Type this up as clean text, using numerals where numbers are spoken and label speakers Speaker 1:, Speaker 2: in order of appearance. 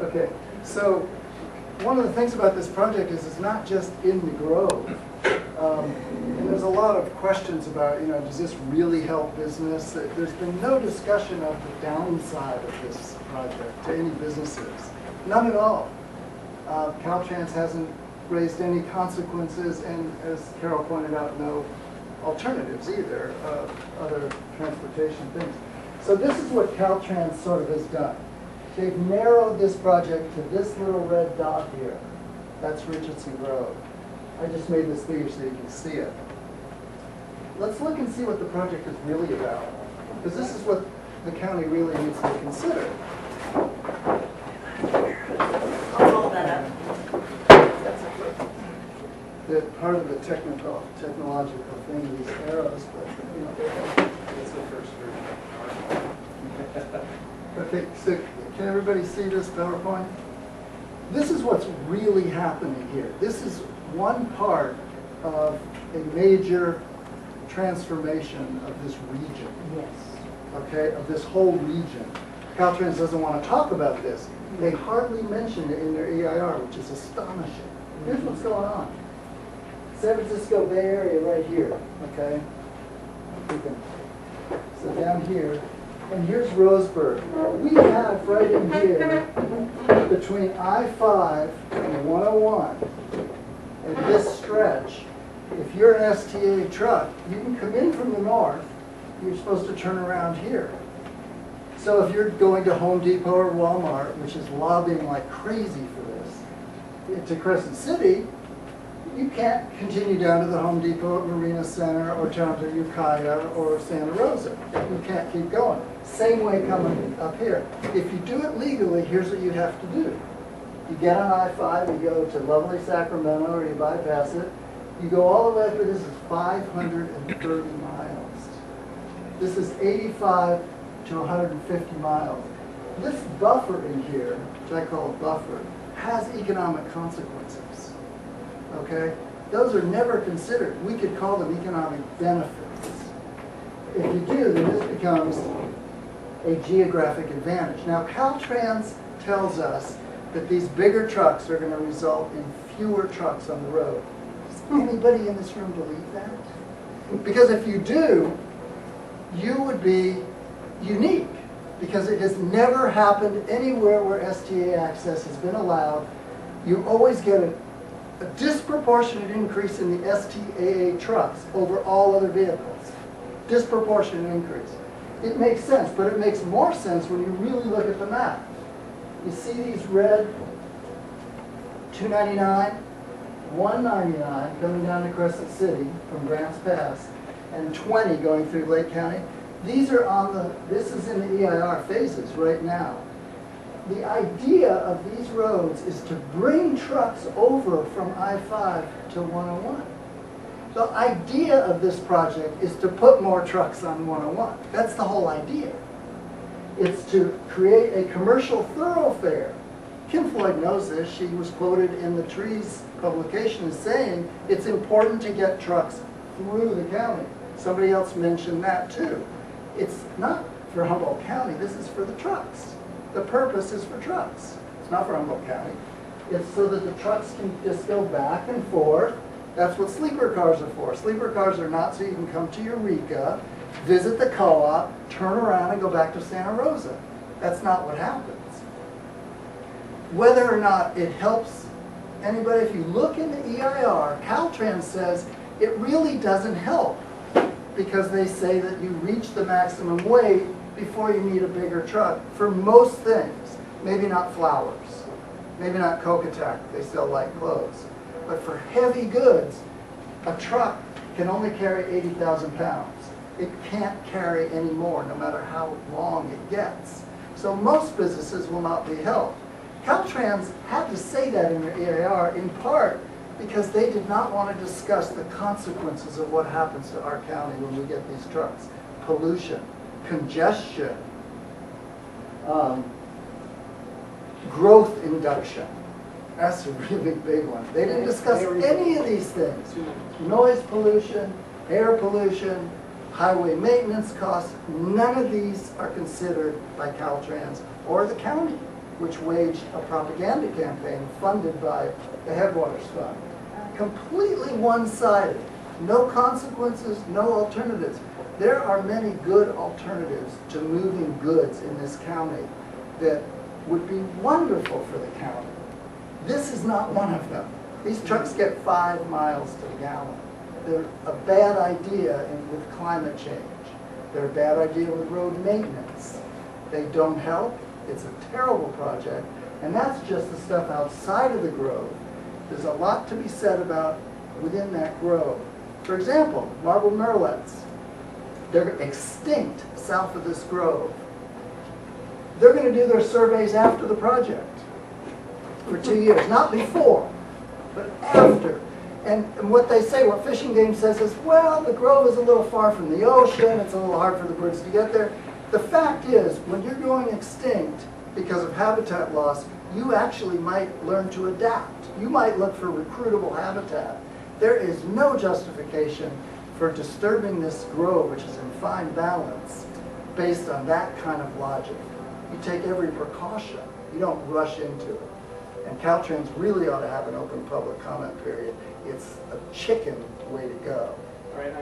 Speaker 1: Okay, so one of the things about this project is it's not just in the Grove. And there's a lot of questions about, does this really help business? There's been no discussion of the downside of this project to any businesses. None at all. Caltrans hasn't raised any consequences, and as Kerul pointed out, no alternatives either, other transportation things. So this is what Caltrans sort of has done. They've narrowed this project to this little red dot here. That's Richardson Grove. I just made this bigger so you can see it. Let's look and see what the project is really about, because this is what the county really needs to consider.
Speaker 2: I'll roll that up.
Speaker 1: The part of the technological thing, these arrows, but
Speaker 3: It's the first version.
Speaker 1: Okay, so can everybody see this PowerPoint? This is what's really happening here. This is one part of a major transformation of this region.
Speaker 2: Yes.
Speaker 1: Okay, of this whole region. Caltrans doesn't want to talk about this. They hardly mention it in their EIR, which is astonishing. Here's what's going on. San Francisco Bay Area right here, okay? So down here, and here's Roseburg. We have right in here, between I-5 and 101, and this stretch, if you're an STA truck, you can come in from the north, you're supposed to turn around here. So if you're going to Home Depot or Walmart, which is lobbying like crazy for this, to Crescent City, you can't continue down to the Home Depot at Marina Center or down to Ukiah or Santa Rosa. You can't keep going. Same way coming up here. If you do it legally, here's what you have to do. You get on I-5, you go to lovely Sacramento, or you bypass it. You go all the way up to this is 530 miles. This is 85 to 150 miles. This buffer in here, which I call a buffer, has economic consequences. Okay? Those are never considered. We could call them economic benefits. If you do, then this becomes a geographic advantage. Now, Caltrans tells us that these bigger trucks are going to result in fewer trucks on the road. Does anybody in this room believe that? Because if you do, you would be unique, because it has never happened anywhere where STA access has been allowed. You always get a disproportionate increase in the STAA trucks over all other vehicles. Disproportionate increase. It makes sense, but it makes more sense when you really look at the map. You see these red 299, 199 coming down to Crescent City from Grants Pass, and 20 going through Lake County. These are on the, this is in the EIR phases right now. The idea of these roads is to bring trucks over from I-5 to 101. The idea of this project is to put more trucks on 101. That's the whole idea. It's to create a commercial thoroughfare. Kim Floyd knows this. She was quoted in the Trees publication as saying it's important to get trucks through the county. Somebody else mentioned that too. It's not for Humboldt County. This is for the trucks. The purpose is for trucks. It's not for Humboldt County. It's so that the trucks can just go back and forth. That's what sleeper cars are for. Sleeper cars are not so you can come to Eureka, visit the co-op, turn around and go back to Santa Rosa. That's not what happens. Whether or not it helps anybody, if you look in the EIR, Caltrans says it really doesn't help, because they say that you reach the maximum weight before you need a bigger truck for most things. Maybe not flowers, maybe not Coca-Tac, they still like clothes. But for heavy goods, a truck can only carry 80,000 pounds. It can't carry any more, no matter how long it gets. So most businesses will not be helped. Caltrans had to say that in their EIR in part because they did not want to discuss the consequences of what happens to our county when we get these trucks. Pollution, congestion, growth induction. That's a really big one. They didn't discuss any of these things. Noise pollution, air pollution, highway maintenance costs, none of these are considered by Caltrans or the county. which waged a propaganda campaign funded by the Headwaters Fund. Completely one-sided, no consequences, no alternatives. There are many good alternatives to moving goods in this county that would be wonderful for the county. This is not one of them. These trucks get 5 miles to the gallon. They're a bad idea with climate change. They're a bad idea with road maintenance. They don't help. It's a terrible project. And that's just the stuff outside of the grove. There's a lot to be said about within that grove. For example, marble murrelets. They're extinct south of this grove. They're going to do their surveys after the project for 2 years, not before, but after. And what they say, what Fish and Game says is, well, the grove is a little far from the ocean, it's a little hard for the birds to get there. The fact is, when you're going extinct because of habitat loss, you actually might learn to adapt. You might look for recruitable habitat. There is no justification for disturbing this grove, which is in fine balance, based on that kind of logic. You take every precaution. You don't rush into it. And Caltrans really ought to have an open public comment period. It's a chicken way to go.
Speaker 3: All right,